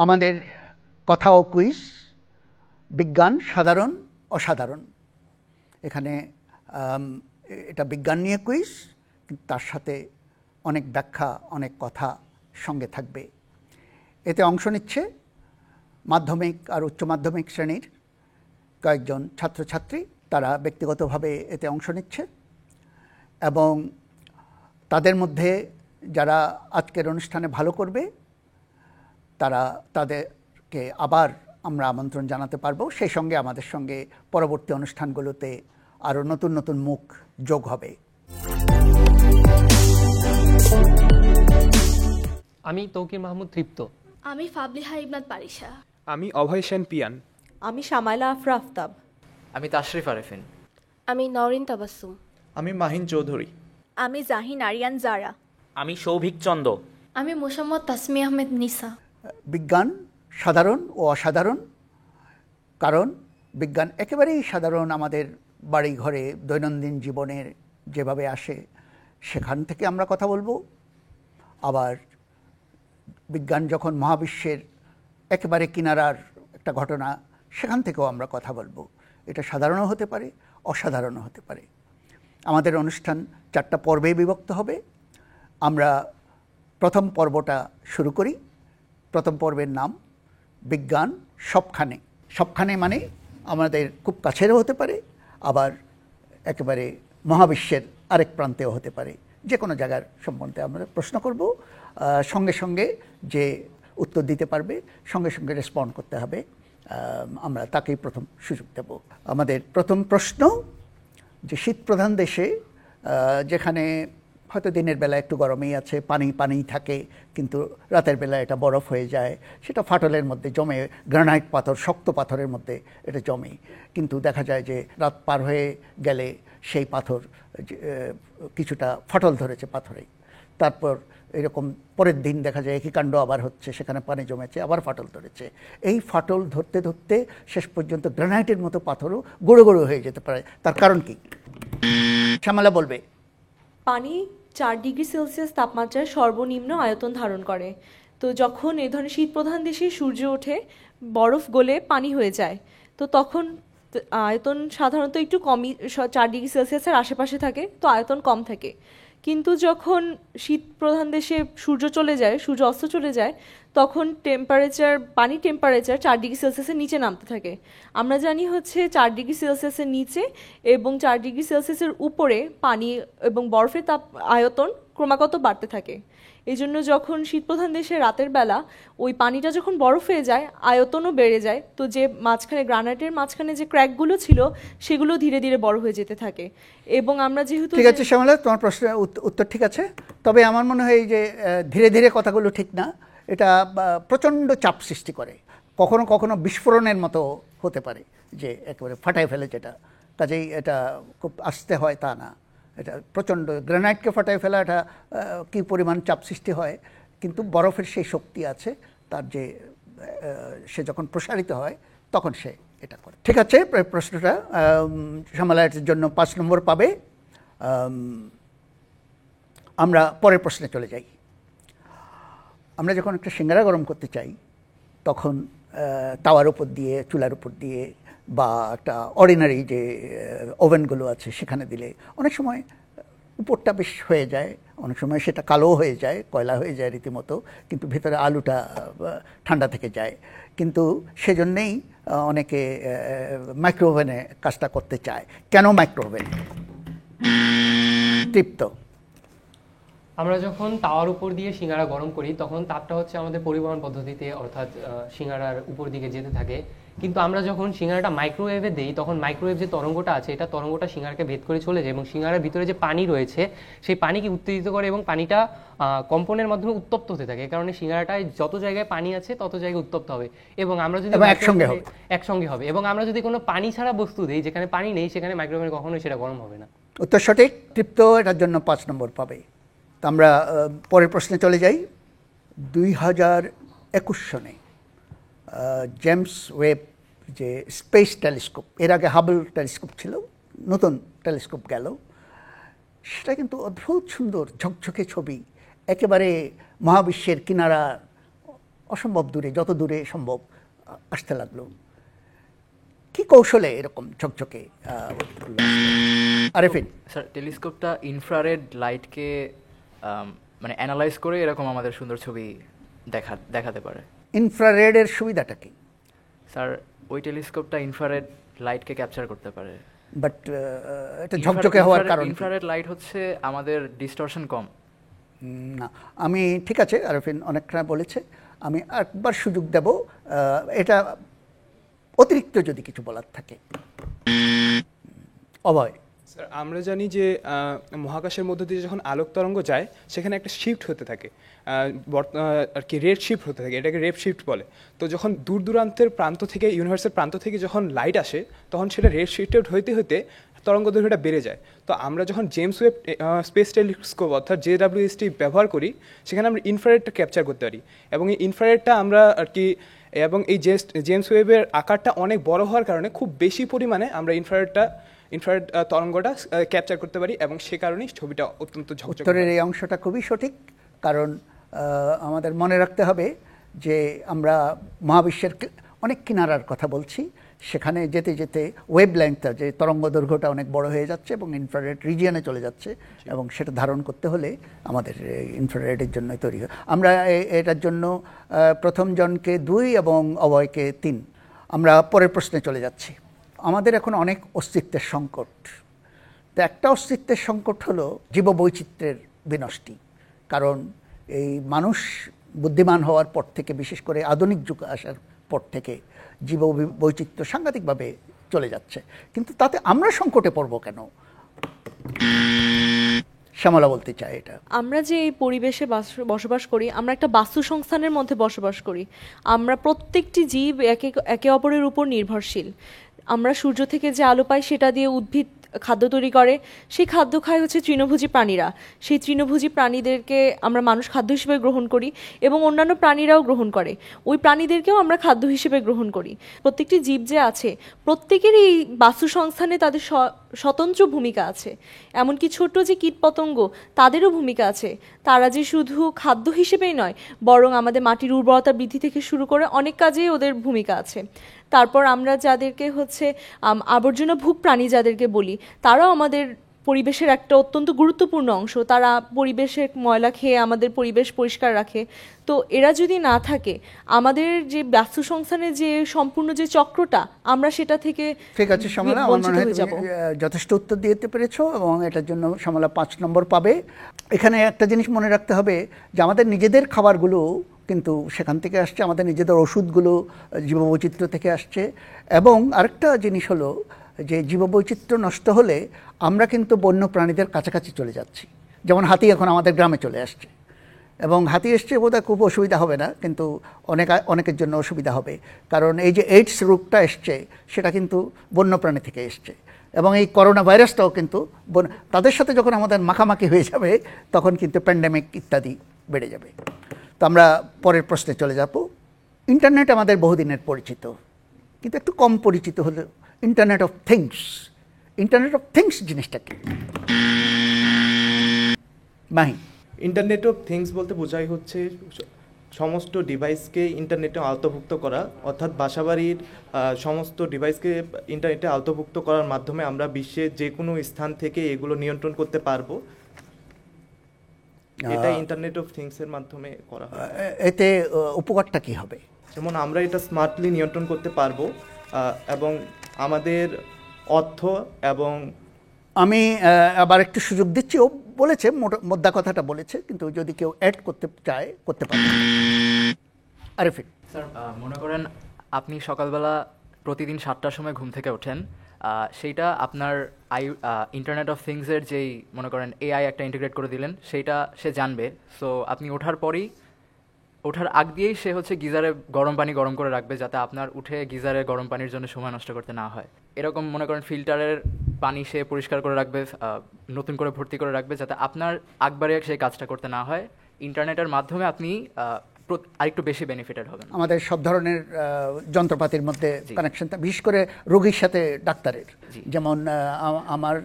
আমাদের কথা ও কুইজ বিজ্ঞান সাধারণ অসাধারণ। এখানে এটা বিজ্ঞান নিয়ে কুইজ, কিন্তু তার সাথে অনেক ব্যাখ্যা, অনেক কথা সঙ্গে থাকবে। এতে অংশ নিচ্ছে মাধ্যমিক আর উচ্চ মাধ্যমিক শ্রেণীর কয়েকজন ছাত্রছাত্রী। তারা ব্যক্তিগতভাবে এতে অংশ নিচ্ছে এবং তাদের মধ্যে যারা আজকের অনুষ্ঠানে ভালো করবে তাদেরকে আবার আমরা আমন্ত্রণ জানাতে পারবো। সেই সঙ্গে আমাদের সঙ্গে পরবর্তী অনুষ্ঠানগুলোতে আরও নতুন নতুন মুখ যোগ হবে। আমি তৌকির মাহমুদ তৃপ্ত। আমি ফাবলিহা ইবনাত পারিশা। আমি অভয় সেন পিয়ান। আমি শামাইলা আফরা আফতাব। আমি তাশরিফ আরেফিন। আমি নওরিন তাবাসসুম। আমি মাহিন চৌধুরী। আমি জাহিন আরিয়ান জারা। আমি সৌভিক চন্দ। আমি মোসাম্মদ তাসমি আহমেদ নিসা। বিজ্ঞান সাধারণ ও অসাধারণ, কারণ বিজ্ঞান একেবারেই সাধারণ। আমাদের বাড়ি ঘরে দৈনন্দিন জীবনের যেভাবে আসে সেখান থেকে আমরা কথা বলবো। আবার বিজ্ঞান যখন মহাবিশ্বের একেবারে কিনারার একটা ঘটনা, সেখান থেকেও আমরা কথা বলবো। এটা সাধারণও হতে পারে, অসাধারণও হতে পারে। আমাদের অনুষ্ঠান 4টা পর্বে বিভক্ত হবে। আমরা প্রথম পর্বটা শুরু করি। প্রথম পর্বের নাম বিজ্ঞান সবখানে। সবখানে মানে আমাদের খুব কাছেরও হতে পারে, আবার একেবারে মহাবিশ্বের আরেক প্রান্তেও হতে পারে। যে কোনো জায়গার সম্বন্ধে আমরা প্রশ্ন করব, সঙ্গে সঙ্গে যে উত্তর দিতে পারবে সঙ্গে সঙ্গে রেসপন্ড করতে হবে, আমরা তাকেই প্রথম সুযোগ দেব। আমাদের প্রথম প্রশ্ন, যে শীতপ্রধান দেশে যেখানে হয়তো দিনের বেলা একটু গরমেই আছে, পানি থাকে, কিন্তু রাতের বেলা এটা বরফ হয়ে যায়, সেটা ফাটলের মধ্যে জমে, গ্রানাইট পাথর, শক্ত পাথরের মধ্যে এটা জমে। কিন্তু দেখা যায় যে রাত পার হয়ে গেলে সেই পাথর কিছুটা ফাটল ধরেছে পাথরে। তারপর এরকম পরের দিন দেখা যায় একই কাণ্ড আবার হচ্ছে, সেখানে পানি জমেছে, আবার ফাটল ধরেছে। এই ফাটল ধরতে ধরতে শেষ পর্যন্ত গ্রানাইটের মতো পাথরও গুঁড়ো গুঁড়ো হয়ে যেতে পারে। তার কারণ কি? শ্যামলা বলবে। পানি 4 ডিগ্রি সেলসিয়াস তাপমাত্রায় সর্বনিম্ন আয়তন ধারণ করে। তো যখন এই ধরনের শীতপ্রধান দেশে সূর্য ওঠে, বরফ গলে পানি হয়ে যায়, তো তখন আয়তন সাধারণত একটু কমই, 4 ডিগ্রি সেলসিয়াসের আশেপাশে থাকে, তো আয়তন কম থাকে। কিন্তু যখন শীতপ্রধান দেশে সূর্য অস্ত চলে যায়, তখন পানির টেম্পারেচার 4 ডিগ্রি সেলসিয়াসের নিচে নামতে থাকে। আমরা জানি হচ্ছে 4 ডিগ্রি সেলসিয়াসের নিচে এবং 4 ডিগ্রি সেলসিয়াসের উপরে পানি এবং বরফের আয়তন ক্রমাগত বাড়তে থাকে। এই জন্য যখন শীতপ্রধান দেশে রাতের বেলা ওই পানিটা যখন বরফ হয়ে যায়, আয়তনও বেড়ে যায়। তো যে গ্রানাইটের মাঝখানে যে ক্র্যাকগুলো ছিল, সেগুলো ধীরে ধীরে বড় হয়ে যেতে থাকে। এবং আমরা যেহেতু ঠিক আছে শ্যামলা, তোমার প্রশ্নের উত্তর ঠিক আছে। তবে আমার মনে হয় যে ধীরে ধীরে কথাগুলো ঠিক না, এটা প্রচণ্ড চাপ সৃষ্টি করে। কখনো কখনো বিস্ফোরণের মতো হতে পারে, যে একেবারে ফাটায় ফেলে যেটা। কাজেই এটা খুব আস্তে হয় তা না, এটা প্রচণ্ড। গ্রানাইটকে ফাটায় ফেলা এটা কী পরিমাণ চাপ সৃষ্টি হয়, কিন্তু বরফের সেই শক্তি আছে তার, যে সে যখন প্রসারিত হয় তখন সে এটা করে। ঠিক আছে, প্রশ্নটা শ্যামলার জন্য 5 নম্বর পাবে। আমরা পরের প্রশ্নে চলে যাই। আমরা যখন একটা সিঙ্গারা গরম করতে চাই, তখন তাওয়ার উপর দিয়ে, চুলার উপর দিয়ে, বা একটা অর্ডিনারি যে ওভেনগুলো আছে সেখানে দিলে অনেক সময় উপরটা বেশ হয়ে যায়, অনেক সময় সেটা কালো হয়ে যায়, কয়লা হয়ে যায় রীতিমতো, কিন্তু ভেতরে আলুটা ঠান্ডা থেকে যায়। কিন্তু সেজন্যেই অনেকে মাইক্রোওভেনে কাজটা করতে চায়। কেন মাইক্রোওভেন? তৃপ্ত। আমরা যখন তাওয়ার উপর দিয়ে সিঙ্গারা গরম করি, তখন তাপটা হচ্ছে আমাদের পরিবহন পদ্ধতিতে, অর্থাৎ সিঙ্গারার উপর দিকে যেতে থাকে। কিন্তু আমরা যখন সিঙ্গারাটা মাইক্রোওয়েভে দিই, তখন মাইক্রোওয়েভ যে তরঙ্গটা আছে, এটা তরঙ্গটা সিঙ্গারাকে ভেদ করে চলে যায় এবং সিঙ্গারার ভিতরে যে পানি রয়েছে সেই পানিকে উত্তেজিত করে এবং পানিটা কম্পনের মাধ্যমে উত্তপ্ত হতে থাকে। কারণে সিঙ্গারাটায় যত জায়গায় পানি আছে তত জায়গায় উত্তপ্ত হবে এবং আমরা যদি একসঙ্গে হবে। এবং আমরা যদি কোনো পানি ছাড়া বস্তু দিই, যেখানে পানি নেই, সেখানে মাইক্রোওয়েভে কখনোই সেটা গরম হবে না। উত্তর সঠিক। তৃপ্ত এটার জন্য 5 নম্বর পাবে। তো আমরা পরের প্রশ্নে চলে যাই। 2021 সনে জেমস ওয়েব যে স্পেস টেলিস্কোপ, এর আগে হাবল টেলিস্কোপ ছিল, নতুন টেলিস্কোপ গেল, সেটা কিন্তু অদ্ভুত সুন্দর ঝকঝকে ছবি, একেবারে মহাবিশ্বের কিনারা অসম্ভব দূরে, যত দূরে সম্ভব আসতে লাগলো। কি কৌশলে এরকম ঝকঝকে আরেফিন? স্যার, টেলিস্কোপটা ইনফ্রারেড লাইটকে মানে অ্যানালাইজ করে এরকম আমাদের সুন্দর ছবি দেখাতে পারে। ইনফ্রারেডের সুবিধাটা কি? স্যার, ওই টেলিস্কোপটা ইনফ্রারেড লাইটকে ক্যাপচার করতে পারে। বাট এটা ঝকঝকে হওয়ার কারণ কি? ইনফ্রারেড লাইট হচ্ছে আমাদের ডিস্টরশন কম। না, আমি ঠিক আছে, আরফিন অনেকটা বলেছে, আমি একবার সুযোগ দেব, এটা অতিরিক্ত যদি কিছু বলার থাকে। অভয়। স্যার, আমরা জানি যে মহাকাশের মধ্য দিয়ে যখন আলোক তরঙ্গ যায় সেখানে একটা শিফট হতে থাকে, আর কি রেড শিফট হতে থাকে, এটাকে রেড শিফট বলে। তো যখন দূর দূরান্তের প্রান্ত থেকে, ইউনিভার্সের প্রান্ত থেকে যখন লাইট আসে তখন সেটা রেড শিফটেড হইতে হইতে তরঙ্গ দৈর্ঘ্যটা বেড়ে যায়। তো আমরা যখন জেমস ওয়েব স্পেস টেলিস্কোপ অর্থাৎ JWST ব্যবহার করি, সেখানে আমরা ইনফ্রারেডটা ক্যাপচার করতে পারি। এবং এই ইনফ্রারেডটা আমরা আর কি, এবং এই জেমস ওয়েবের আকারটা অনেক বড় হওয়ার কারণে খুব বেশি পরিমাণে আমরা ইনফ্রারেড তরঙ্গটা ক্যাপচার করতে পারি, এবং সে কারণেই ছবিটা অত্যন্ত ঝকঝকে। উত্তরের এই অংশটা খুবই সঠিক, কারণ আমাদের মনে রাখতে হবে যে আমরা মহাবিশ্বের অনেক কিনারার কথা বলছি, সেখানে যেতে যেতে ওয়েভ লেন্থটা, যে তরঙ্গ দৈর্ঘ্যটা অনেক বড় হয়ে যাচ্ছে এবং ইনফ্রারেড রিজিয়নে চলে যাচ্ছে, এবং সেটা ধারণ করতে হলে আমাদের ইনফ্রারেডের জন্য তৈরি হয়। আমরা এটার জন্য প্রথম জনকে 2 এবং অভয়কে 3। আমরা পরের প্রশ্নে চলে যাচ্ছি। আমাদের এখন অনেক অস্তিত্বের সংকট। তো একটা অস্তিত্বের সংকট হলো জীববৈচিত্র্যের বিনষ্টি, কারণ এই মানুষ বুদ্ধিমান হওয়ার পর থেকে, বিশেষ করে আধুনিক যুগ আসার পর থেকে জীববৈচিত্র্য সাংঘাতিকভাবে চলে যাচ্ছে, কিন্তু তাতে আমরা সংকটে পড়ব কেন? শ্যামলা বলতে চাই এটা। আমরা যে এই পরিবেশে বসবাস করি, আমরা একটা বাস্তুসংস্থানের মধ্যে বসবাস করি। আমরা প্রত্যেকটি জীব একে অপরের উপর নির্ভরশীল। আমরা সূর্য থেকে যে আলো পাই সেটা দিয়ে উদ্ভিদ খাদ্য তৈরি করে, সেই খাদ্য খায় হচ্ছে তৃণভোজী প্রাণীরা। সেই তৃণভোজী প্রাণীদেরকে আমরা মানুষ খাদ্য হিসেবে গ্রহণ করি, এবং অন্যান্য প্রাণীরাও গ্রহণ করে। ওই প্রাণীদেরকেও আমরা খাদ্য হিসেবে গ্রহণ করি। প্রত্যেকটি জীব যে আছে, প্রত্যেকেরই এই বাস্তুসংস্থানে তাদের স্বতন্ত্র ভূমিকা আছে। এমনকি ছোট্ট যে কীটপতঙ্গ, তাদেরও ভূমিকা আছে। তারা যে শুধু খাদ্য হিসেবেই নয়, বরং আমাদের মাটির উর্বরতা বৃদ্ধি থেকে শুরু করে অনেক কাজেই ওদের ভূমিকা আছে। তারপর আমরা যাদেরকে হচ্ছে আবর্জনা ভোগ প্রাণী যাদেরকে বলি, তারাও আমাদের পরিবেশের একটা অত্যন্ত গুরুত্বপূর্ণ অংশ। তারা পরিবেশের ময়লা খেয়ে আমাদের পরিবেশ পরিষ্কার রাখে। তো এরা যদি না থাকে, আমাদের যে বাস্তুসংস্থানের যে সম্পূর্ণ যে চক্রটা, আমরা সেটা থেকে ঠিক আছে শ্যামলা, আমার মনে হয় তুমি যথেষ্ট উত্তর দিতে পেরেছো, এবং এটার জন্য শ্যামলা 5 নম্বর পাবে। এখানে একটা জিনিস মনে রাখতে হবে যে আমাদের নিজেদের খাবারগুলো কিন্তু সেখান থেকে আসছে, আমাদের নিজেদের ওষুধগুলো জীববৈচিত্র্য থেকে আসছে। এবং আরেকটা জিনিস হলো যে জীববৈচিত্র্য নষ্ট হলে আমরা কিন্তু বন্য প্রাণীদের কাছাকাছি চলে যাচ্ছি। যেমন হাতি এখন আমাদের গ্রামে চলে আসছে, এবং হাতি এসছে বোধহয় খুব অসুবিধা হবে না, কিন্তু অনেকের জন্য অসুবিধা হবে, কারণ এই যে এইডস রোগটা এসছে সেটা কিন্তু বন্যপ্রাণী থেকে এসছে, এবং এই করোনা ভাইরাসটাও কিন্তু তাদের সাথে যখন আমাদের মাখামাখি হয়ে যাবে, তখন কিন্তু প্যান্ডেমিক ইত্যাদি বেড়ে যাবে। তো আমরা পরের প্রশ্নে চলে যাব। ইন্টারনেট আমাদের বহুদিনের পরিচিত, কিন্তু একটু কম পরিচিত হলো internet of things. Internet of things জিনিসটা কি? মাহি। ইন্টারনেট অফ থিংস বলতে বোঝাই হচ্ছে সমস্ত ডিভাইসকে ইন্টারনেটে আওতাভুক্ত করা, অর্থাৎ বাসাবাড়ির সমস্ত ডিভাইসকে ইন্টারনেটে আওতাভুক্ত করার মাধ্যমে আমরা বিশ্বের যে কোনো স্থান থেকে এগুলো নিয়ন্ত্রণ করতে পারবো। এটা ইন্টারনেট অফ থিংস এর মাধ্যমে করা হয়। এতে উপকারটা কি হবে? যেমন আমরা এটা স্মার্টলি নিয়ন্ত্রণ করতে পারবো, এবং আমাদের অর্থ এবং আমি আবার একটু সুযোগ দিচ্ছি, ও বলেছে মোদ্দা কথাটা বলেছে, কিন্তু যদি কেউ অ্যাড করতে চায় করতে পারে। আরেফিন। স্যার, মনে করেন আপনি সকালবেলা প্রতিদিন 7টার সময় ঘুম থেকে ওঠেন, সেইটা আপনার ইন্টারনেট অফ থিংসের যেই মনে করেন AI একটা ইন্টিগ্রেট করে দিলেন, সেইটা সে জানবে। সো আপনি ওঠার আগ দিয়েই সে হচ্ছে গিজারে গরম পানি গরম করে রাখবে, যাতে আপনার উঠে গিজারে গরম পানির জন্য সময় নষ্ট করতে না হয়। এরকম মনে করেন ফিল্টারের পানি সে পরিষ্কার করে রাখবে, নতুন করে ভর্তি করে রাখবে, যাতে আপনার আগবারে সেই কাজটা করতে না হয়। ইন্টারনেটের মাধ্যমে আপনি আরেকটু বেশি বেনিফিটেড হবেন। আমাদের সব ধরনের যন্ত্রপাতির মধ্যে জি। কানেকশনটা, বিশেষ করে রোগীর সাথে ডাক্তারের, জি। যেমন আমার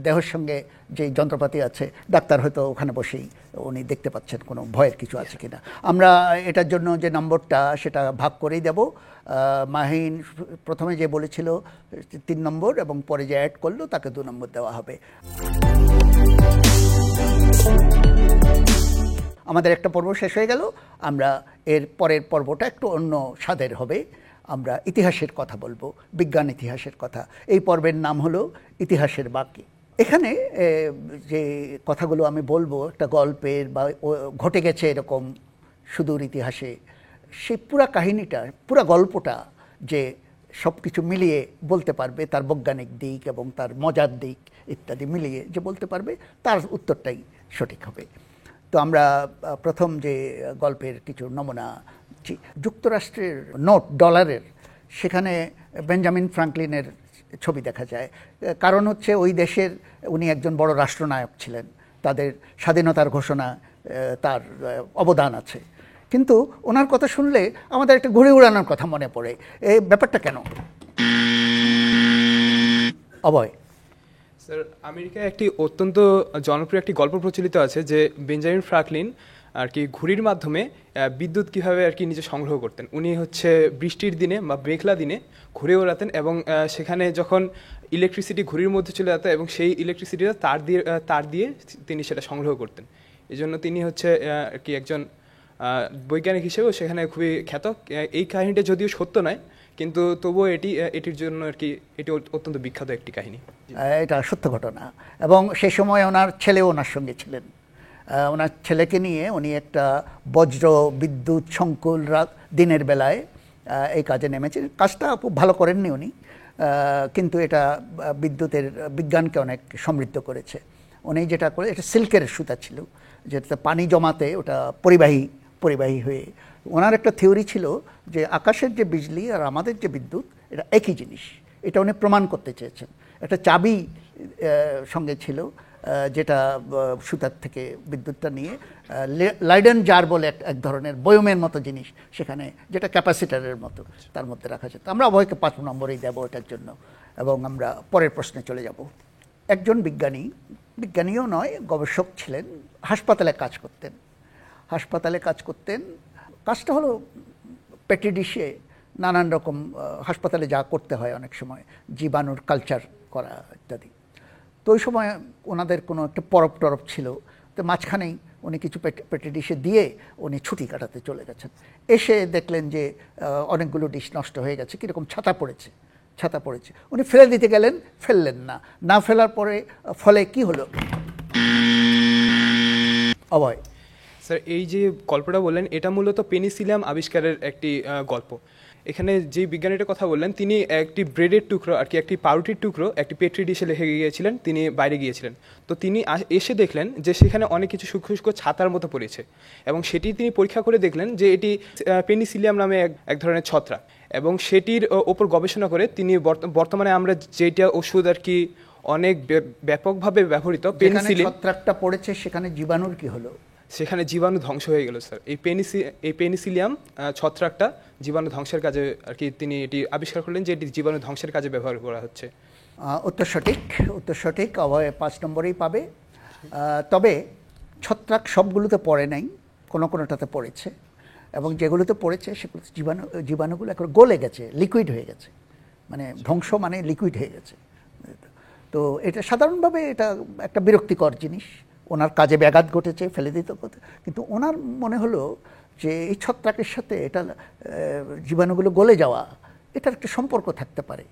দেহের সঙ্গে যে যন্ত্রপাতি আছে, ডাক্তার হয়তো ওখানে বসেই উনি দেখতে পাচ্ছেন কোনো ভয়ের কিছু আছে কিনা। আমরা এটার জন্য যে নম্বরটা সেটা ভাগ করেই দেব। মাহিন প্রথমে যে বলেছিল 3 নম্বর এবং পরে যে অ্যাড করলো তাকে 2 নম্বর দেওয়া হবে। আমাদের একটা পর্ব শেষ হয়ে গেল, আমরা এর পরের পর্বটা একটু অন্য স্বাদের হবে। আমরা ইতিহাসের কথা বলবো, বিজ্ঞান ইতিহাসের কথা। এই পর্বের নাম হলো ইতিহাসের বাকি। এখানে যে কথাগুলো আমি বলবো একটা গল্পের বা ঘটে গেছে এরকম সুদূর ইতিহাসে, সেই পুরা কাহিনীটা, পুরা গল্পটা যে সব কিছু মিলিয়ে বলতে পারবে, তার বৈজ্ঞানিক দিক এবং তার মজার দিক ইত্যাদি মিলিয়ে যে বলতে পারবে, তার উত্তরটাই সঠিক হবে। তো আমরা প্রথম যে গল্পের কিছু নমুনা, যুক্তরাষ্ট্রের নোট ডলারের, সেখানে বেঞ্জামিন ফ্রাঙ্কলিনের ছবি দেখা যায়। কারণ হচ্ছে ওই দেশের উনি একজন বড় রাষ্ট্রনায়ক ছিলেন, তাদের স্বাধীনতার ঘোষণা তার অবদান আছে। কিন্তু ওনার কথা শুনলে আমাদের একটা ঘুড়ি উড়ানোর কথা মনে পড়ে। এই ব্যাপারটা কেন? অভয়। স্যার, আমেরিকায় একটি অত্যন্ত জনপ্রিয় একটি গল্প প্রচলিত আছে যে বেঞ্জামিন ফ্রাঙ্কলিন আর কি ঘুড়ির মাধ্যমে বিদ্যুৎ কীভাবে আর কি নিজে সংগ্রহ করতেন। উনি হচ্ছে বৃষ্টির দিনে বা মেঘলা দিনে ঘুরে ওড়াতেন এবং সেখানে যখন ইলেকট্রিসিটি ঘুড়ির মধ্যে চলে যেত এবং সেই ইলেকট্রিসিটিটা তার দিয়ে তিনি সেটা সংগ্রহ করতেন। এই জন্য তিনি হচ্ছে আর কি একজন বৈজ্ঞানিক হিসেবেও সেখানে খুবই খ্যাত। এই কাহিনীটা যদিও সত্য নয়, কিন্তু তবুও এটির জন্য আর কি এটি অত্যন্ত বিখ্যাত একটি কাহিনী। এটা সত্য ঘটনা এবং সেই সময় ওনার ছেলেও ওনার সঙ্গে ছিলেন। ওনার ছেলেকে নিয়ে উনি একটা বজ্র বিদ্যুৎ সংকুল দিনের বেলায় এই কাজে নেমেছেন। কাজটা খুব ভালো করেননি উনি, কিন্তু এটা বিদ্যুতের বিজ্ঞানকে অনেক সমৃদ্ধ করেছে। উনি যেটা করে, এটা সিল্কের সুতা ছিল, যেটা পানি জমাতে ওটা পরিবাহী হয়ে। ওনার একটা থিওরি ছিল যে আকাশের যে বিজলি আর আমাদের যে বিদ্যুৎ এটা একই জিনিস। এটা উনি প্রমাণ করতে চেয়েছেন। একটা চাবি সঙ্গে ছিল, যেটা সুতার থেকে বিদ্যুৎটা নিয়ে লাইডেন জার বলে এক ধরনের বয়মের মতো জিনিস সেখানে, যেটা ক্যাপাসিটারের মতো, তার মধ্যে রাখা যেত। আমরা অভয়কে 5 নম্বরেই দেবো এটার জন্য। এবং আমরা পরের প্রশ্নে চলে যাব। একজন বিজ্ঞানীও নয়, গবেষক ছিলেন, হাসপাতালে কাজ করতেন। কাজটা হলো পেটি ডিশে নানান রকম হাসপাতালে যা করতে হয় অনেক সময়, জীবাণুর কালচার করা ইত্যাদি। তো ওই সময় ওনাদের কোনো একটা পরব টরব ছিল, তো মাঝখানেই উনি কিছু পেটি ডিশে দিয়ে উনি ছুটি কাটাতে চলে গেছেন। এসে দেখলেন যে অনেকগুলো ডিশ নষ্ট হয়ে গেছে, কীরকম ছাতা পড়েছে। উনি ফেলে দিতে গেলেন, ফেললেন না ফেলার ফলে কি হলো? অভয়। স্যার, এই যে গল্পটা বললেন এটা মূলত পেনিসিলিয়াম আবিষ্কারের একটি গল্প। এখানে যে বিজ্ঞানীটার কথা বললেন তিনি একটি ব্রেডের টুকরো আর কি, একটি পাউরুটির টুকরো একটি পেট্রি ডিশে রেখে গিয়েছিলেন, তিনি বাইরে গিয়েছিলেন। তো তিনি এসে দেখলেন যে সেখানে অনেক কিছু সূক্ষ্ম সূক্ষ্ম ছাতার মতো পড়েছে এবং সেটি তিনি পরীক্ষা করে দেখলেন যে এটি পেনিসিলিয়াম নামে এক ধরনের ছত্রাক। এবং সেটির ওপর গবেষণা করে তিনি বর্তমানে আমরা যেটা ওষুধ আর কি অনেক ব্যাপকভাবে ব্যবহৃত পেনিসিলিন, ছত্রাকটা পড়েছে সেখানে জীবাণুর কি হলো? সেখানে জীবাণু ধ্বংস হয়ে গেল স্যার। এই পেনিসিলিয়াম ছত্রাকটা জীবাণু ধ্বংসের কাজে আর কি তিনি এটি আবিষ্কার করলেন যে এটি জীবাণু ধ্বংসের কাজে ব্যবহার করা হচ্ছে। উত্তর সঠিক। অভয় 5 নম্বরেই পাবে। তবে ছত্রাক সবগুলোতে পড়ে নাই, কোনোটাতে পড়েছে, এবং যেগুলোতে পড়েছে সেগুলো জীবাণুগুলো এখন গলে গেছে, লিকুইড হয়ে গেছে, মানে ধ্বংস মানে লিকুইড হয়ে গেছে। তো এটা সাধারণভাবে এটা একটা বিরক্তিকর জিনিস। ওনার কাজে ব্যাঘাত ঘটেছে, ফেলে দিত, কিন্তু ওনার মনে হলো যে এই ছত্রাকের সাথে এটা জীবাণুগুলো গলে যাওয়া, এটার একটা সম্পর্ক থাকতে পারে।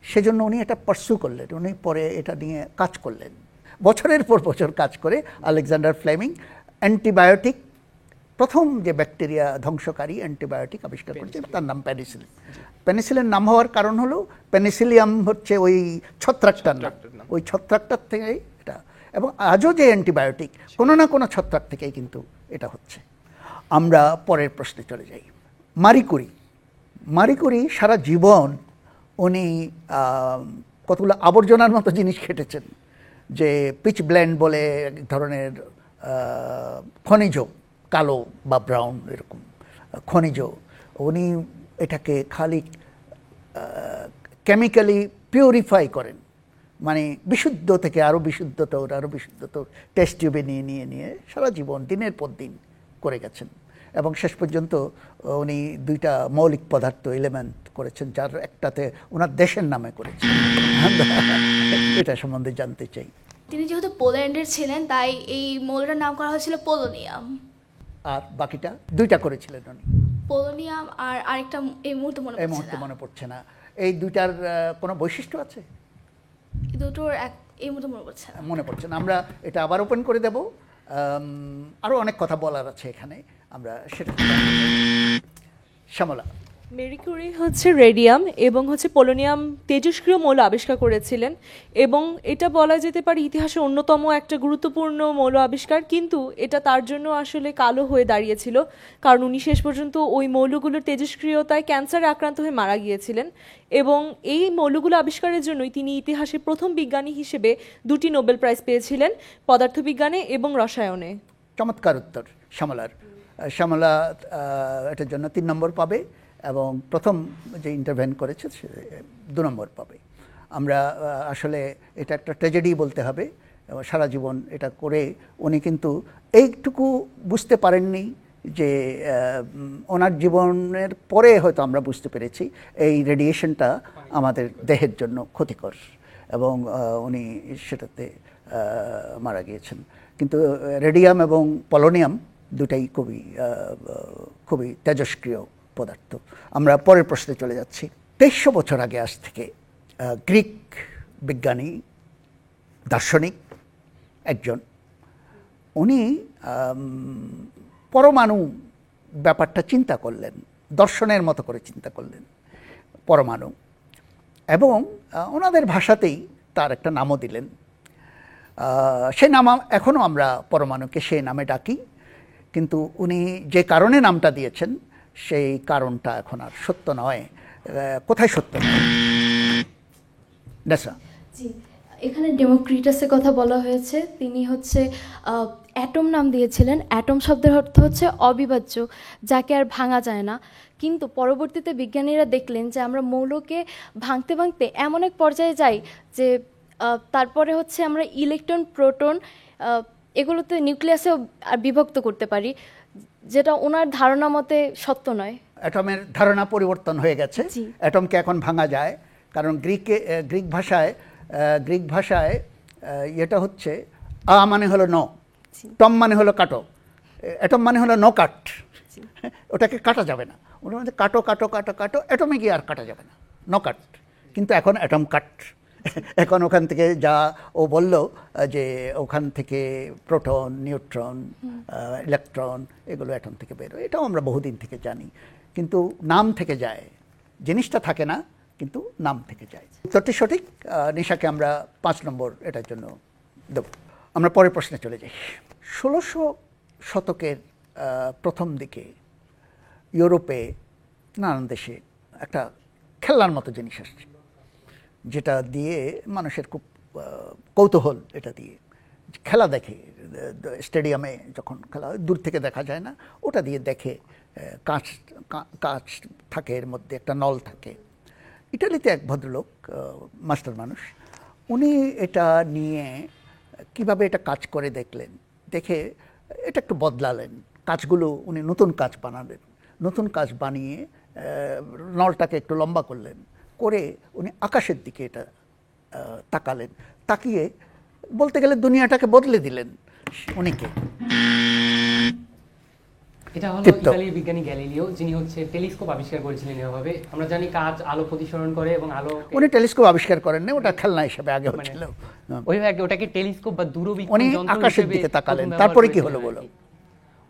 সেজন্য উনি এটা পার্সু করলেন, উনি পরে এটা নিয়ে কাজ করলেন, বছরের পর বছর কাজ করে আলেকজান্ডার ফ্লেমিং অ্যান্টিবায়োটিক, প্রথম যে ব্যাকটেরিয়া ধ্বংসকারী অ্যান্টিবায়োটিক আবিষ্কার করেছেন, তার নাম পেনিসিলিন নাম হওয়ার কারণ হলো পেনিসিলিয়াম হচ্ছে ওই ছত্রাকটার নাম, ওই ছত্রাকটার থেকে এটা। এবং আজও যে অ্যান্টিবায়োটিক কোনো না কোনো ছত্রাক থেকেই কিন্তু এটা হচ্ছে। আমরা পরের প্রশ্নে চলে যাই। মারি কুরি সারা জীবন উনি কতগুলো আবর্জনার মতো জিনিস খেটেছেন, যে পিচ ব্লেন্ড বলে এক ধরনের খনিজ, কালো বা ব্রাউন এরকম, খনিজ, উনি এটাকে খালি কেমিক্যালি পিউরিফাই করেন, মানে বিশুদ্ধ থেকে আরও বিশুদ্ধতর আরও বিশুদ্ধতর টেস্ট টিউবে নিয়ে নিয়ে নিয়ে সারা জীবন দিনের পর দিন করে গেছেন। এবং শেষ পর্যন্ত উনি 2টা মৌলিক পদার্থ এলিমেন্ট করেছেন, যার একটাতে ওনার দেশের নামে করেছেন। এটা সম্বন্ধে জানতে চাই। তিনি যেহেতু পোল্যান্ডের ছিলেন তাই এই মৌলটার নাম করা হয়েছিল পোলোনিয়াম। আর বাকিটা 2টা করেছিলেন উনি, পোলোনিয়াম আর আরেকটা এই মুহূর্তে এই মুহূর্তে মনে পড়ছে না। এই 2টার কোনো বৈশিষ্ট্য আছে? দুটোর এই মুহূর্তে মনে পড়ছে না। আমরা এটা আবার ওপেন করে দেব, আরও অনেক কথা বলার আছে এখানে, আমরা সেটা। শ্যামলা। মেরি কুরি হচ্ছে রেডিয়াম এবং হচ্ছে পোলোনিয়াম তেজস্ক্রিয় মৌল আবিষ্কার করেছিলেন, এবং এটা বলা যেতে পারে ইতিহাসে অন্যতম একটা গুরুত্বপূর্ণ মৌল আবিষ্কার, কিন্তু এটা তার জন্য আসলে কালো হয়ে দাঁড়িয়েছিল, কারণ উনি শেষ পর্যন্ত ওই মৌলগুলোর তেজস্ক্রিয়তায় ক্যান্সারে আক্রান্ত হয়ে মারা গিয়েছিলেন। এবং এই মৌলগুলো আবিষ্কারের জন্যই তিনি ইতিহাসে প্রথম বিজ্ঞানী হিসেবে 2টি নোবেল প্রাইজ পেয়েছিলেন, পদার্থবিজ্ঞানে এবং রসায়নে। চমৎকার উত্তর শ্যামলার। শ্যামলা এটার জন্য 3 নম্বর পাবে, এবং প্রথম যে ইন্টারভেন করেছে সে 2 নম্বর পাবে। আমরা আসলে এটা একটা ট্র্যাজেডি বলতে হবে, সারা জীবন এটা করে উনি কিন্তু এইটুকু বুঝতে পারেননি যে ওনার জীবনের পরে হয়তো আমরা বুঝতে পেরেছি এই রেডিয়েশনটা আমাদের দেহের জন্য ক্ষতিকর, এবং উনি সেটাতে মারা গিয়েছেন। কিন্তু রেডিয়াম এবং পোলোনিয়াম দুটাই খুবই তেজস্ক্রিয় পদার্থ। আমরা পরের প্রশ্নে চলে যাচ্ছি। 2300 বছর আগে আজ থেকে গ্রিক বিজ্ঞানী দার্শনিক একজন, উনি পরমাণু ব্যাপারটা চিন্তা করলেন, দর্শনের মতো করে চিন্তা করলেন পরমাণু, এবং ওনাদের ভাষাতেই তার একটা নামও দিলেন। সেই নাম এখনও আমরা পরমাণুকে সেই নামে ডাকি, কিন্তু উনি যে কারণে নামটা দিয়েছেন সেই কারণটা এখন আর সত্য নয়। কোথায় সত্য নয়? নেসা। জি, এখানে ডেমোক্রিটাসের কথা বলা হয়েছে। তিনি হচ্ছে অ্যাটম নাম দিয়েছিলেন। অ্যাটম শব্দের অর্থ হচ্ছে অবিভাজ্য, যাকে আর ভাঙা যায় না। কিন্তু পরবর্তীতে বিজ্ঞানীরা দেখলেন যে আমরা মৌলকে ভাঙতে ভাঙতে এমন এক পর্যায়ে যাই যে তারপরে হচ্ছে আমরা ইলেকট্রন, প্রোটন এগুলোতে নিউক্লিয়াসেও বিভক্ত করতে পারি, যেটা ওনার ধারণা মতে সত্য নয়। অ্যাটমের ধারণা পরিবর্তন হয়ে গেছে। অ্যাটমকে এখন ভাঙা যায়, কারণ গ্রিক ভাষায় এটা হচ্ছে আ মানে হলো ন, টম মানে হলো কাটো, অ্যাটম মানে হলো ন কাট, ওটাকে কাটা যাবে না। ওটার মধ্যে কাটো কাটো কাটো কাটো, অ্যাটমে গিয়ে আর কাটা যাবে না, ন কাট। কিন্তু এখন অ্যাটম কাট। এখন ওখান থেকে যা ও বলল যে ওখান থেকে প্রোটন, নিউট্রন, ইলেকট্রন এগুলো অ্যাটম থেকে বেরোয়, এটাও আমরা বহুদিন থেকে জানি, কিন্তু নাম থেকে যায়, জিনিসটা থাকে না কিন্তু নাম থেকে যায়। উত্তরটি সঠিক। নিশাকে আমরা 5 নম্বর এটার জন্য দেব। আমরা পরের প্রশ্নে চলে যাই। 1600 শতকের প্রথম দিকে ইউরোপে নানান দেশে একটা খেলনার মতো জিনিস আসছে, যেটা দিয়ে মানুষের খুব কৌতূহল, এটা দিয়ে খেলা দেখে, স্টেডিয়ামে যখন খেলা হয় দূর থেকে দেখা যায় না, ওটা দিয়ে দেখে, কাঁচ থাকে, এর মধ্যে একটা নল থাকে। ইটালিতে এক ভদ্রলোক, মাস্টার মানুষ, উনি এটা নিয়ে কিভাবে এটা কাজ করে দেখলেন, দেখে এটা একটু বদলালেন, কাজগুলো উনি নতুন কাজ বানালেন, নতুন কাজ বানিয়ে নলটাকে একটু লম্বা করলেন, করে উনি আকাশের দিকে এটা তাকালেন, তাকিয়ে বলতে গেলে দুনিয়াটাকে বদলে দিলেন। উনিকে এটা হলো ইতালির বিজ্ঞানী গ্যালিলিও, যিনি হচ্ছে টেলিস্কোপ আবিষ্কার করেছিলেন। এভাবে আমরা জানি কাঁচ আলো প্রতিসরণ করে, এবং আলো, উনি টেলিস্কোপ আবিষ্কার করেন না, ওটা খেলনা হিসেবে আগে হচ্ছিল, ওইভাবে ওটাকে টেলিস্কোপ বা দূরবীক্ষণ উনি আকাশের দিকে তাকালেন। তারপরে কি হলো বলো?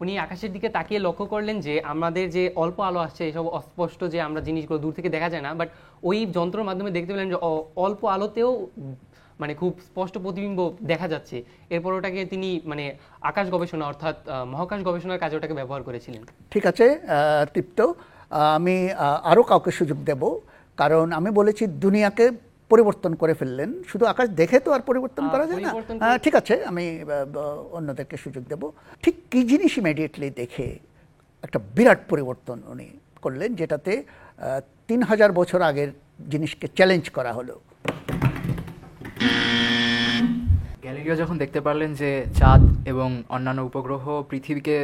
উনি আকাশের দিকে তাকিয়ে লক্ষ্য করলেন যে আমাদের যে অল্প আলো আসছে, এসব অস্পষ্ট, যে আমরা জিনিসগুলো দূর থেকে দেখা যায় না, বাট ওই যন্ত্রের মাধ্যমে দেখতে পেলেন যে অল্প আলোতেও মানে খুব স্পষ্ট প্রতিবিম্ব দেখা যাচ্ছে। এরপর ওটাকে তিনি মানে আকাশ গবেষণা অর্থাৎ মহাকাশ গবেষণার কাজে ওটাকে ব্যবহার করেছিলেন। ঠিক আছে তৃপ্ত, আমি আরও কাউকে সুযোগ দেব, কারণ আমি বলেছি দুনিয়াকে পরিবর্তন করে ফেললেন, শুধু আকাশ দেখে তো আর পরিবর্তন করা যায় না। ঠিক আছে, আমি অন্যদেরকে সুযোগ দেব। ঠিক কী জিনিস ইমিডিয়েটলি দেখে একটা বিরাট পরিবর্তন উনি করলেন, যেটাতে 3000 বছর আগের জিনিসকে চ্যালেঞ্জ করা হলো। গ্যালিলিও যখন দেখতে পারলেন যে চাঁদ এবং অন্যান্য উপগ্রহ পৃথিবীকে,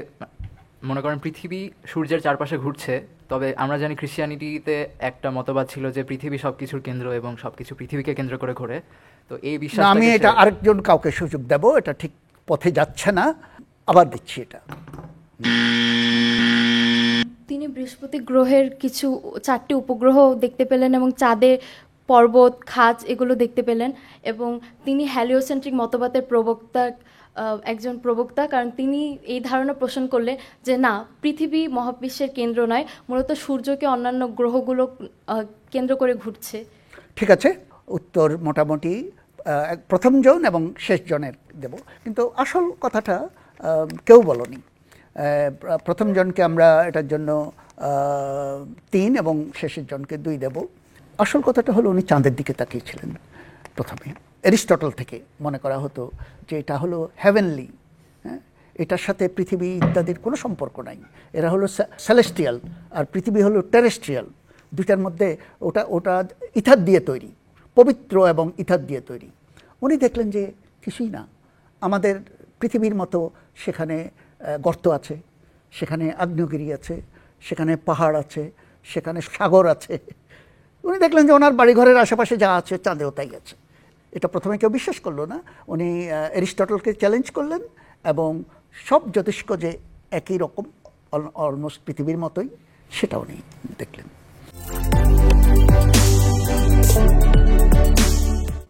মনে করেন পৃথিবী সূর্যের চারপাশে ঘুরছে, তবে আমরা জানি ক্রিশ্চিয়ানিটিতে একটা মতবাদ ছিল যে পৃথিবী সবকিছুর কেন্দ্র এবং সবকিছু পৃথিবীকে কেন্দ্র করে ঘোরে। তো এই বিশ্বাস, আমি এটা আরেকজন কাউকে সুযোগ দেব, এটা ঠিক পথে যাচ্ছে না, আবার দিচ্ছি এটা। তিনি বৃহস্পতি গ্রহের কিছু 4টি উপগ্রহ দেখতে পেলেন এবং চাঁদে পর্বত খাজ এগুলো দেখতে পেলেন, এবং তিনি হ্যালিওসেন্ট্রিক মতবাদের একজন প্রবক্তা, কারণ তিনি এই ধারণা পোষণ করলেন যে না, পৃথিবী মহাবিশ্বের কেন্দ্র নয়, মূলত সূর্যকে অন্যান্য গ্রহগুলো কেন্দ্র করে ঘুরছে। ঠিক আছে, উত্তর মোটামুটি প্রথম জন এবং শেষ জনের দেব, কিন্তু আসল কথাটা কেউ বলনি। প্রথম জনকে আমরা এটার জন্য 3 এবং শেষের জনকে 2 দেব। আসল কথাটা হলো উনি চাঁদের দিকে তাকিয়েছিলেন প্রথমে। অ্যারিস্টটল থেকে মনে করা হতো যে এটা হলো হেভেনলি, এটার সাথে পৃথিবী ইত্যাদির কোনো সম্পর্ক নাই, এরা হলো সেলেস্টিয়াল আর পৃথিবী হলো টেরেস্ট্রিয়াল, দুইটার মধ্যে ওটা ইথার দিয়ে তৈরি, পবিত্র এবং ইথার দিয়ে তৈরি। উনি দেখলেন যে কিছুই না, আমাদের পৃথিবীর মতো সেখানে গর্ত আছে, সেখানে আগ্নেয়গিরি আছে, সেখানে পাহাড় আছে, সেখানে সাগর আছে। উনি দেখলেন যে ওনার বাড়িঘরের আশেপাশে যা আছে চাঁদেও তাই আছে। এটা প্রথমে কেউ বিশ্বাস করলো না। উনি অ্যারিস্টটলকে চ্যালেঞ্জ করলেন এবং সব জ্যোতিষ্ক যে একই রকম, অলমোস্ট পৃথিবীর মতোই, সেটা উনি দেখলেন।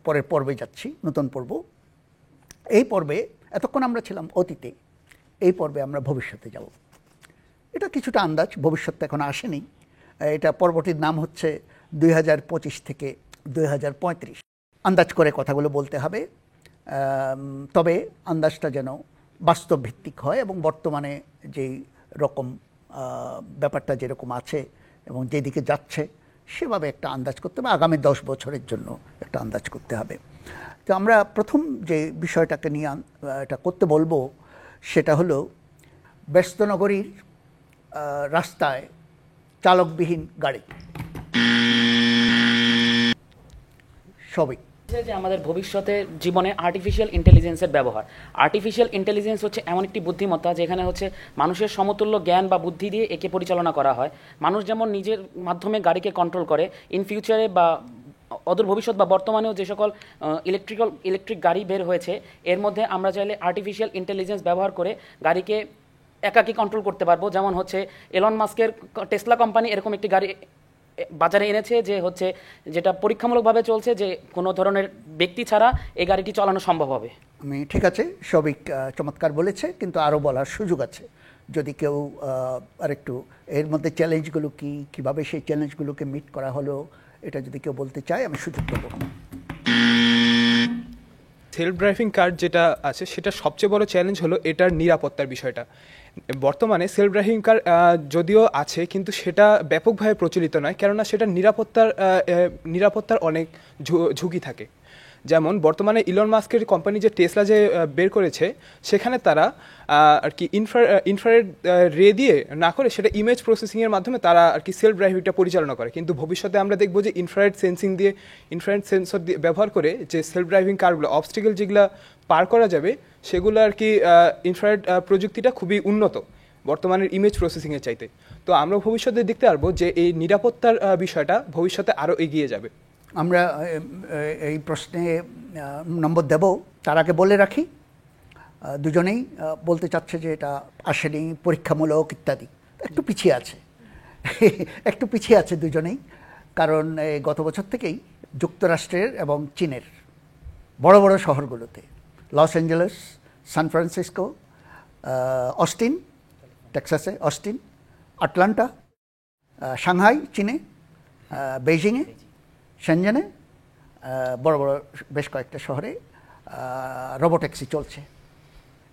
পরের পর্বে যাচ্ছি, নতুন পর্ব। এই পর্বে এতক্ষণ আমরা ছিলাম অতীতে, এই পর্বে আমরা ভবিষ্যতে যাব। এটা কিছুটা আন্দাজ, ভবিষ্যৎটা এখন আসেনি। এটা পর্বটির নাম হচ্ছে 2025 থেকে 2035। আন্দাজ করে কথাগুলো বলতে হবে, তবে আন্দাজটা যেন বাস্তব ভিত্তিক হয় এবং বর্তমানে যেই রকম ব্যাপারটা যেরকম আছে এবং যেদিকে যাচ্ছে সেভাবে একটা আন্দাজ করতে হবে। আগামী 10 বছরের জন্য একটা আন্দাজ করতে হবে। তো আমরা প্রথম যে বিষয়টাকে নিয়ে এটা করতে বলবো সেটা হলো ব্যস্ত নগরীর রাস্তায় চালকবিহীন গাড়ি। সবই যে আমাদের ভবিষ্যতে জীবনে আর্টিফিশিয়াল ইন্টেলিজেন্সের ব্যবহার। আর্টিফিশিয়াল ইন্টেলিজেন্স হচ্ছে এমন একটি বুদ্ধিমত্তা যেখানে হচ্ছে মানুষের সমতুল্য জ্ঞান বা বুদ্ধি দিয়ে একে পরিচালনা করা হয়। মানুষ যেমন নিজের মাধ্যমে গাড়িকে কন্ট্রোল করে, ইন ফিউচারে বা অদূর ভবিষ্যৎ বা বর্তমানেও যে সকল ইলেকট্রিক গাড়ি বের হয়েছে, এর মধ্যে আমরা চাইলে আর্টিফিশিয়াল ইন্টেলিজেন্স ব্যবহার করে গাড়িকে একাকী কন্ট্রোল করতে পারবো। যেমন হচ্ছে এলন মাস্কের টেসলা কোম্পানি এরকম একটি গাড়ি বাজারে এনেছে যে হচ্ছে যেটা পরীক্ষামূলকভাবে চলছে, যে কোনো ধরনের ব্যক্তি ছাড়া এই গাড়িটি চালানো সম্ভব হবে। আমি ঠিক আছে, সবই চমৎকার বলেছে, কিন্তু আরও বলার সুযোগ আছে। যদি কেউ আরেকটু এর মধ্যে চ্যালেঞ্জগুলো কীভাবে সেই চ্যালেঞ্জগুলোকে মিট করা হলো, এটা যদি কেউ বলতে চায় আমি সুযোগ দেবো। সেলফ ড্রাইভিং কার যেটা আছে সেটা সবচেয়ে বড় চ্যালেঞ্জ হলো এটার নিরাপত্তার বিষয়টা। বর্তমানে সেলফ ড্রাইভিং কার যদিও আছে, কিন্তু সেটা ব্যাপকভাবে প্রচলিত নয়, কেননা সেটা নিরাপত্তার অনেক ঝুঁকি থাকে। যেমন বর্তমানে ইলন মাস্কের কোম্পানি যে টেসলা যে বের করেছে, সেখানে তারা আর কি ইনফ্রারেড রে দিয়ে না করে সেটা ইমেজ প্রসেসিংয়ের মাধ্যমে তারা আর কি সেলফ ড্রাইভিংটা পরিচালনা করে। কিন্তু ভবিষ্যতে আমরা দেখব যে ইনফ্রারেড সেন্সর দিয়ে ব্যবহার করে যে সেলফ ড্রাইভিং কারগুলো অবস্টিকেল যেগুলো পার করা যাবে, সেগুলো আর কি ইনফ্রারেড প্রযুক্তিটা খুবই উন্নত বর্তমানের ইমেজ প্রসেসিংয়ের চাইতে। তো আমরা ভবিষ্যতে দেখতে পারবো যে এই নিরাপত্তার বিষয়টা ভবিষ্যতে আরও এগিয়ে যাবে। আমরা এই প্রশ্নে নম্বর দেব, তার আগে বলে রাখি দুজনেই বলতে চাচ্ছে যে এটা আসেনি, পরীক্ষামূলক ইত্যাদি। একটু পিছিয়ে আছে দুজনেই, কারণ গত বছর থেকেই যুক্তরাষ্ট্রের এবং চীনের বড় বড় শহরগুলোতে, Los Angeles, San Francisco, Austin টেক্সাসে, অস্টিন, আটলান্টা, সাংহাই চীনে, বেইজিংয়ে, শেনজেনে, বড় বড় বেশ কয়েকটা শহরে রোবোট্যাক্সি চলছে।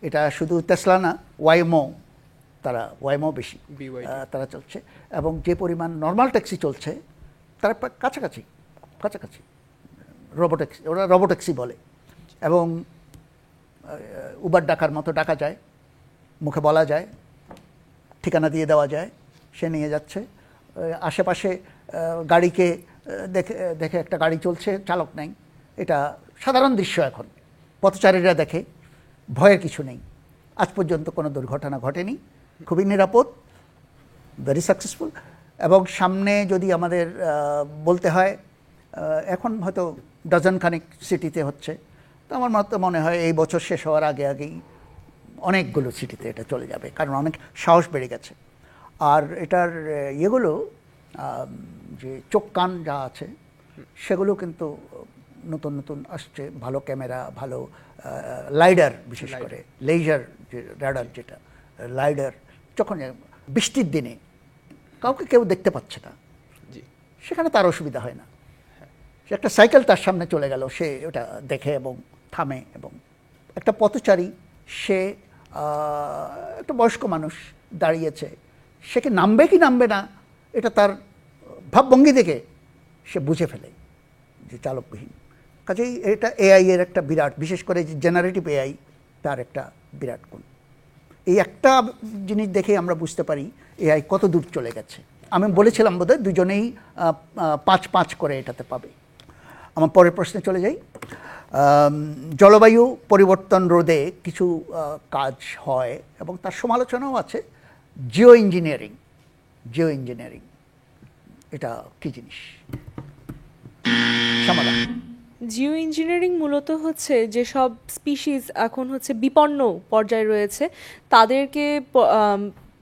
এটা শুধু টেসলা না, ওয়াইমো বেশি তারা চলছে, এবং যে পরিমাণ নর্মাল ট্যাক্সি চলছে তার কাছাকাছি ওরা রোবোট্যাক্সি বলে, এবং উবার ডাকার মতো ডাকা যায়, মুখে বলা যায়, ঠিক ঠিকানা দিয়ে দেওয়া যায়, সে নিয়ে যাচ্ছে। আশেপাশে গাড়িকে দেখে দেখে একটা গাড়ি চলছে, চালক নাই, এটা সাধারণ দৃশ্য। এখন পথচারীরা দেখে, ভয়ের কিছু নেই। আজ পর্যন্ত কোনো দুর্ঘটনা ঘটেনি, খুবই নিরাপদ, ভেরি সাকসেসফুল। এবং সামনে যদি আমাদের বলতে হয়, এখন হয়তো ডজনখানেক সিটিতে হচ্ছে, তো আমার মনে হয় এই বছর শেষ হওয়ার আগে আগেই অনেকগুলো সিটিতে এটা চলে যাবে, কারণ অনেক সাহস বেড়ে গেছে। আর এটার ইয়েগুলো যে চোখ কান যা আছে সেগুলো কিন্তু নতুন নতুন আসছে, ভালো ক্যামেরা, ভালো লাইডার, বিশেষ করে লেজার যে রাডার, যেটা লাইডার, যখন বৃষ্টির দিনে কাউকে কেউ দেখতে পাচ্ছে না, সেখানে তার অসুবিধা হয় না। সে একটা সাইকেল তার সামনে চলে গেল, সে ওটা দেখে এবং থামে। এবং একটা পথচারী, সে একটা বয়স্ক মানুষ দাঁড়িয়েছে, সে কি নামবে কি নামবে না, এটা তার ভাবভঙ্গি দেখে সে বুঝে ফেলে যে চালকবিহীন। কাজেই এটা এআই এর একটা বিরাট, বিশেষ করে যে জেনারেটিভ এআই, তার একটা বিরাট গুণ। এই একটা জিনিস দেখে আমরা বুঝতে পারি এআই কত দূর চলে গেছে। আমি বলেছিলাম বোধহয় দুজনেই 5-5 করে এটাতে পাবে। আমার পরের প্রশ্নে চলে যাই। জলবায়ু পরিবর্তন রোধে কিছু কাজ হয় এবং তার সমালোচনাও আছে। জিও ইঞ্জিনিয়ারিং, এটা কি জিনিস? শ্যামলা। জিও ইঞ্জিনিয়ারিং মূলত হচ্ছে যেসব স্পিসিস এখন হচ্ছে বিপন্ন পর্যায়ে রয়েছে, তাদেরকে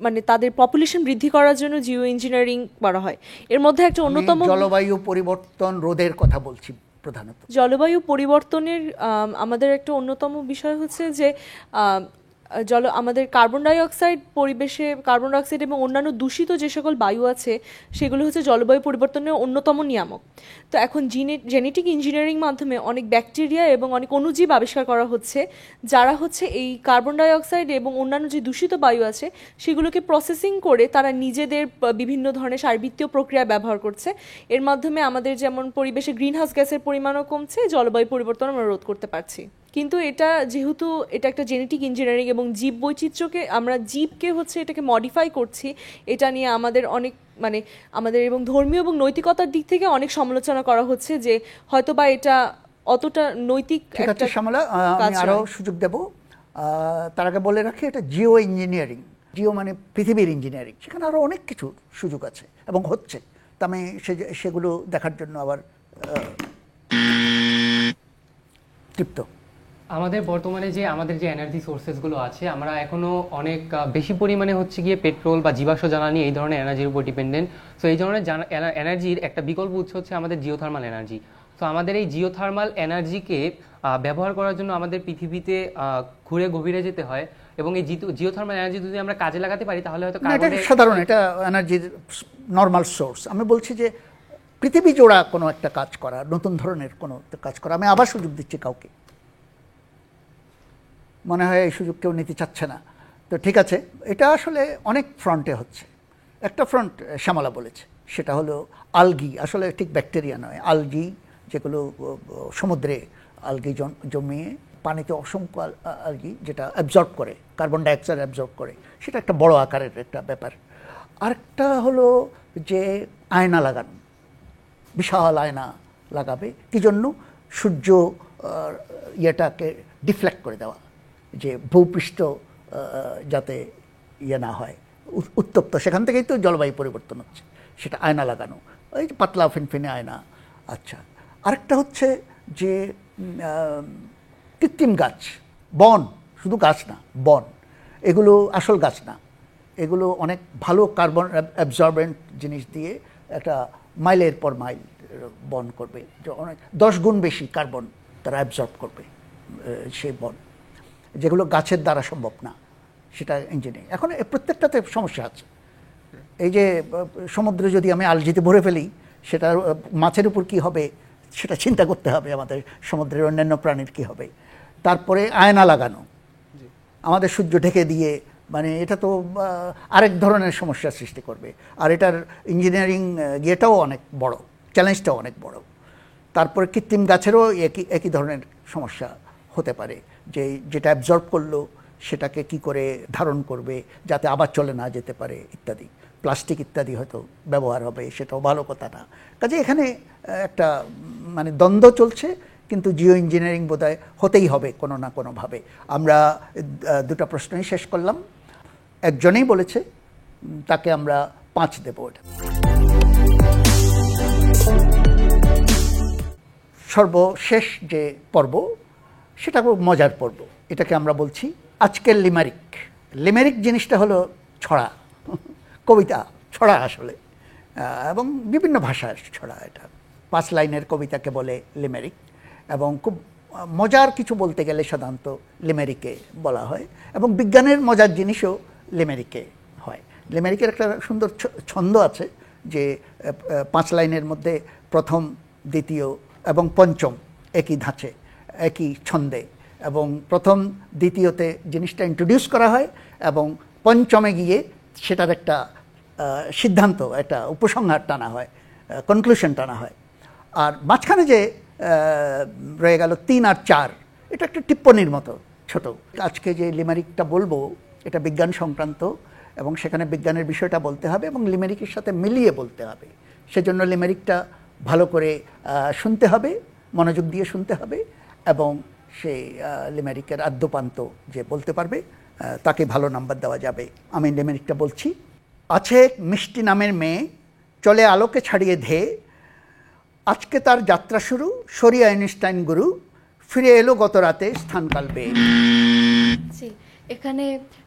মানে তাদের পপুলেশন বৃদ্ধি করার জন্য জিও ইঞ্জিনিয়ারিং করা হয়। এর মধ্যে একটা অন্যতম জলবায়ু পরিবর্তন রোধের কথা বলছি প্রধানত। জলবায়ু পরিবর্তনের আমাদের একটা অন্যতম বিষয় হচ্ছে যে আমাদের কার্বন ডাই অক্সাইড, পরিবেশে কার্বন ডাই অক্সাইড এবং অন্যান্য দূষিত যে সকল বায়ু আছে সেগুলো হচ্ছে জলবায়ু পরিবর্তনের অন্যতম নিয়ামক। তো এখন জেনেটিক ইঞ্জিনিয়ারিং মাধ্যমে অনেক ব্যাকটেরিয়া এবং অনেক অণুজীব আবিষ্কার করা হচ্ছে, যারা হচ্ছে এই কার্বন ডাই অক্সাইড এবং অন্যান্য যে দূষিত বায়ু আছে সেগুলোকে প্রসেসিং করে তারা নিজেদের বিভিন্ন ধরনের শারীরবৃত্তীয় প্রক্রিয়া ব্যবহার করছে। এর মাধ্যমে আমাদের যেমন পরিবেশে গ্রিনহাউস গ্যাসের পরিমাণও কমছে, জলবায়ু পরিবর্তন আমরা রোধ করতে পারছি। কিন্তু এটা যেহেতু এটা একটা জেনেটিক ইঞ্জিনিয়ারিং এবং জীব বৈচিত্র্যকে আমরা জীবকে হচ্ছে এটাকে মডিফাই করছি, এটা নিয়ে আমাদের অনেক মানে আমাদের এবং ধর্মীয় এবং নৈতিকতার দিক থেকে অনেক সমালোচনা করা হচ্ছে যে হয়তোবা এটা অতটা নৈতিক একটা শ্যামলা, আমি আরো সুযোগ দেব। তার আগে বলে রাখি, এটা জিও ইঞ্জিনিয়ারিং, জিও মানে পৃথিবীর ইঞ্জিনিয়ারিং, সেখানে আরো অনেক কিছু সুযোগ আছে এবং হচ্ছে। তা আমি সেগুলো দেখার জন্য আবার তৃপ্ত। আমাদের বর্তমানে যে আমাদের যে এনার্জি সোর্সেসগুলো আছে, আমরা এখনও অনেক বেশি পরিমাণে হচ্ছে গিয়ে পেট্রোল বা জীবাশ্ম জ্বালানি এই ধরনের এনার্জির উপর ডিপেন্ডেন্ট। সো এই ধরনের এনার্জির একটা বিকল্প উৎস হচ্ছে আমাদের জিওথার্মাল এনার্জি। তো আমাদের এই জিওথার্মাল এনার্জিকে ব্যবহার করার জন্য আমাদের পৃথিবীতে ঘুরে গভীরে যেতে হয়, এবং এই জিওথার্মাল এনার্জি যদি আমরা কাজে লাগাতে পারি তাহলে হয়তো সাধারণ এটা এনার্জির নর্মাল সোর্স। আমি বলছি যে পৃথিবী জোড়া কোনো একটা কাজ করা, নতুন ধরনের কোনো কাজ করা। আমি আবার সুযোগ দিচ্ছি কাউকে, মনে হয় এই সুযোগ কেউ নিতে চাচ্ছে না। তো ঠিক আছে, এটা আসলে অনেক ফ্রন্টে হচ্ছে। একটা ফ্রন্ট শ্যামলা বলেছে, সেটা হলো আলগি, আসলে ঠিক ব্যাকটেরিয়া নয়, আলগি, যেগুলো সমুদ্রে আলগি জমিয়ে পানিতে অসংখ্য আলগি যেটা অ্যাবজর্ব করে, কার্বন ডাইঅক্সাইড অ্যাবজর্ব করে, সেটা একটা বড় আকারের একটা ব্যাপার। আরেকটা হলো যে আয়না লাগানো, বিশাল আয়না লাগাবে, কি জন্য? সূর্য ইয়েটাকে ডিফ্লেক্ট করে দেওয়া, যে ভূপৃষ্ঠ যাতে ইয়ে না হয়, উত্তপ্ত, সেখান থেকেই তো জলবায়ু পরিবর্তন হচ্ছে, সেটা আয়না লাগানো, ওই পাতলা ফিনফিনে আয়না। আচ্ছা, আরেকটা হচ্ছে যে কৃত্রিম গাছ, বন, শুধু গাছ না, বন, এগুলো আসল গাছ না, এগুলো অনেক ভালো কার্বন অ্যাবজর্বেন্ট জিনিস দিয়ে একটা মাইলের পর মাইল বন করবে, অনেক 10 গুণ বেশি কার্বন তারা অ্যাবজর্ব করবে সেই বন, যেগুলো গাছের দ্বারা সম্ভব না, সেটা ইঞ্জিনিয়ারিং। এখন প্রত্যেকটাতে সমস্যা আছে। এই যে সমুদ্রে যদি আমি আলজিতে ভরে ফেলি, সেটা মাছের উপর কি হবে সেটা চিন্তা করতে হবে আমাদের, সমুদ্রের অন্যান্য প্রাণীর কি হবে। তারপরে আয়না লাগানো, আমাদের সূর্য ঢেকে দিয়ে, মানে এটা তো আরেক ধরনের সমস্যার সৃষ্টি করবে। আর এটার ইঞ্জিনিয়ারিং ইয়েটাও অনেক বড়, চ্যালেঞ্জটাও অনেক বড়। তারপরে কৃত্রিম গাছেরও একই ধরনের সমস্যা হতে পারে, যে যেটা অ্যাবজর্ব করলো সেটাকে কি করে ধারণ করবে যাতে আবার চলে না যেতে পারে ইত্যাদি, প্লাস্টিক ইত্যাদি হয়তো ব্যবহার হবে, সেটাও ভালো কথা না। কাজে এখানে একটা মানে দ্বন্দ্ব চলছে, কিন্তু জিও ইঞ্জিনিয়ারিং বোধহয় হতেই হবে কোনো না কোনোভাবে। আমরা দুটো প্রশ্নই শেষ করলাম, একজনেই বলেছে, তাকে আমরা 5 দেব। সর্বশেষ যে পর্ব, সেটা খুব মজার পর্ব, এটাকে আমরা বলছি আজকের লিমারিক। লিমারিক জিনিসটা হলো ছড়া, কবিতা ছড়া আসলে, এবং বিভিন্ন ভাষার ছড়া। এটা 5 লাইনের কবিতাকে বলে লিমারিক, এবং খুব মজার কিছু বলতে গেলে সাধারণত লিমারিকে বলা হয়, এবং বিজ্ঞানের মজার জিনিসও লিমারিকে হয়। লিমারিকের একটা সুন্দর ছন্দ আছে যে 5 লাইনের মধ্যে প্রথম, দ্বিতীয় এবং পঞ্চম একই ধাঁচে, একই ছন্দে, এবং প্রথম দ্বিতীয়তে জিনিসটা ইন্ট্রোডিউস করা হয়, এবং পঞ্চমে গিয়ে সেটার একটা সিদ্ধান্ত, একটা উপসংহার টানা হয়, কনক্লুশন টানা হয়। আর মাঝখানে যে রয়ে গেল 3 আর 4, এটা একটা টিপ্পনির মতো ছোট। আজকে যে লিমারিকটা বলবো এটা বিজ্ঞান সংক্রান্ত, এবং সেখানে বিজ্ঞানের বিষয়টা বলতে হবে এবং লিমারিকের সাথে মিলিয়ে বলতে হবে। সেজন্য লিমারিকটা ভালো করে শুনতে হবে, মনোযোগ দিয়ে শুনতে হবে, এবং সেই লিমারিকের আদ্যপান্ত যে বলতে পারবে তাকে ভালো নাম্বার দেওয়া যাবে। আমি লিমারিকটা বলছি। আছে এক মিষ্টি নামের মেয়ে, চলে আলোকে ছাড়িয়ে ধেয়ে, আজকে তার যাত্রা শুরু, সরি আইনস্টাইন গুরু, ফিরে এলো গত রাতে স্থানকাল পেয়ে। জি, এখানে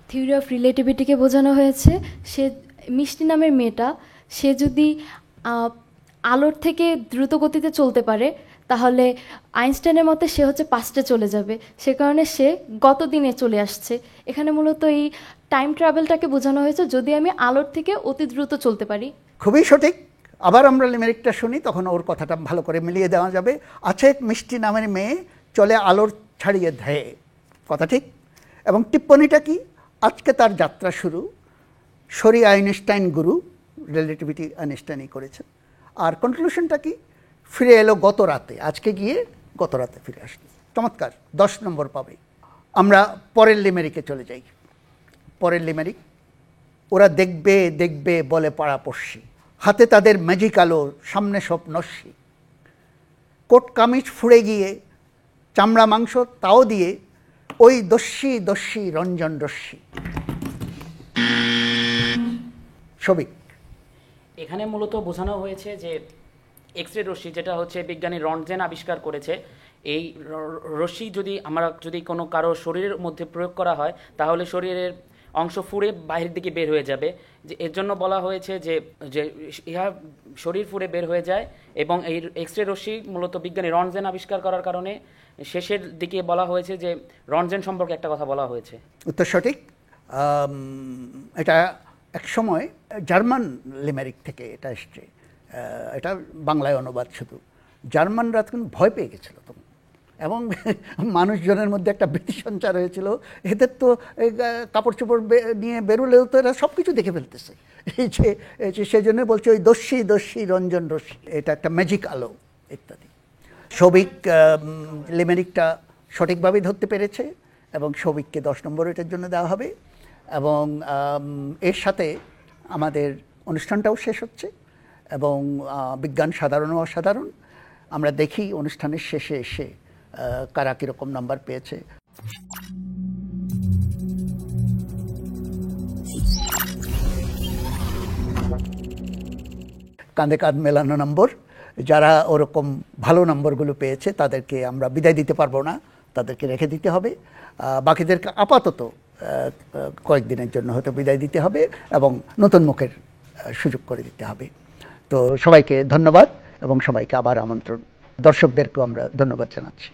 থিওরি অফ রিলেটিভিটিকে বোঝানো হয়েছে। সে মিষ্টি নামের মেয়েটা, সে যদি আলোর থেকে দ্রুত গতিতে চলতে পারে, তাহলে আইনস্টাইনের মতে সে হচ্ছে পাস্টে চলে যাবে, সে কারণে সে গত দিনে চলে আসছে। এখানে মূলত এই টাইম ট্রাভেলটাকে বোঝানো হয়েছে, যদি আমি আলোর থেকে অতি দ্রুত চলতে পারি। খুবই সঠিক। আবার আমরা লিমারিকটা শুনি, তখন ওর কথাটা ভালো করে মিলিয়ে দেওয়া যাবে। আছে এক মিষ্টি নামের মেয়ে, চলে আলোর ছাড়িয়ে ধেয়ে, কথা ঠিক। এবং টিপ্পনিটা কি? আজকে তার যাত্রা শুরু, সরি আইনস্টাইন গুরু, রিলেটিভিটি আইনস্টাইনই করেছেন। আর কনক্লুশনটা কি? ফিরে এলো গত রাতে, আজকে গিয়ে গত রাতে ফিরে আসলো। চমৎকার, 10 নম্বর পাবে। আমরা পরের লিমারিকে চলে যাই। পরের লিমারিক, ওরা দেখবে দেখবে বলে পাড়াপড়শি, হাতে তাদের ম্যাজিক আলো, সামনে সব নস্যি, কোট কামিজ ফুড়ে গিয়ে, চামড়া মাংস তাও দিয়ে, ওই দস্যি দস্যি রঞ্জন রশ্মি। সবিক, এখানে মূলত বোঝানো হয়েছে যে এক্স রে রশ্মি, যেটা হচ্ছে বিজ্ঞানী রন্টজেন আবিষ্কার করেছে, এই রশ্মি যদি কোনো কারো শরীরের মধ্যে প্রয়োগ করা হয়, তাহলে শরীরের অংশ ফুঁড়ে বাইরের দিকে বের হয়ে যাবে। যে এর জন্য বলা হয়েছে যে ইহা শরীর ফুঁড়ে বের হয়ে যায়, এবং এই এক্স রে রশ্মি মূলত বিজ্ঞানী রন্টজেন আবিষ্কার করার কারণে শেষের দিকে বলা হয়েছে যে রন্টজেন সম্পর্কে একটা কথা বলা হয়েছে। উত্তর সঠিক। এটা এক সময় জার্মান লিমারিক থেকে এটা এসছে, এটা বাংলায় অনুবাদ শুধু। জার্মানরা তখন ভয় পেয়ে গেছিল তখন, এবং মানুষজনের মধ্যে একটা ভীতি সঞ্চার হয়েছিল, এদের তো কাপড় চোপড় নিয়ে বেরোলেও তো এরা সব কিছু দেখে ফেলতেছে। এই যে সেই জন্য বলছে ওই দস্যি দস্যি রঞ্জন রশ্মি, এটা একটা ম্যাজিক আলো ইত্যাদি। সৌভিক লিমারিকটা সঠিকভাবেই ধরতে পেরেছে, এবং সৌভিককে 10 নম্বর এটার জন্য দেওয়া হবে। এবং এর সাথে আমাদের অনুষ্ঠানটাও শেষ হচ্ছে, এবং বিজ্ঞান সাধারণ ও অসাধারণ। আমরা দেখি অনুষ্ঠানের শেষে এসে কারা কীরকম নাম্বার পেয়েছে। কাঁধে কাঁধ মেলানো নম্বর। যারা ওরকম ভালো নম্বরগুলো পেয়েছে তাদেরকে আমরা বিদায় দিতে পারবো না, তাদেরকে রেখে দিতে হবে। বাকিদেরকে আপাতত কয়েকদিনের জন্য হয়তো বিদায় দিতে হবে, এবং নতুন মুখের সুযোগ করে দিতে হবে। তো সবাইকে ধন্যবাদ, এবং সবাইকে আবার আমন্ত্রণ। দর্শকদেরকেও আমরা ধন্যবাদ জানাচ্ছি।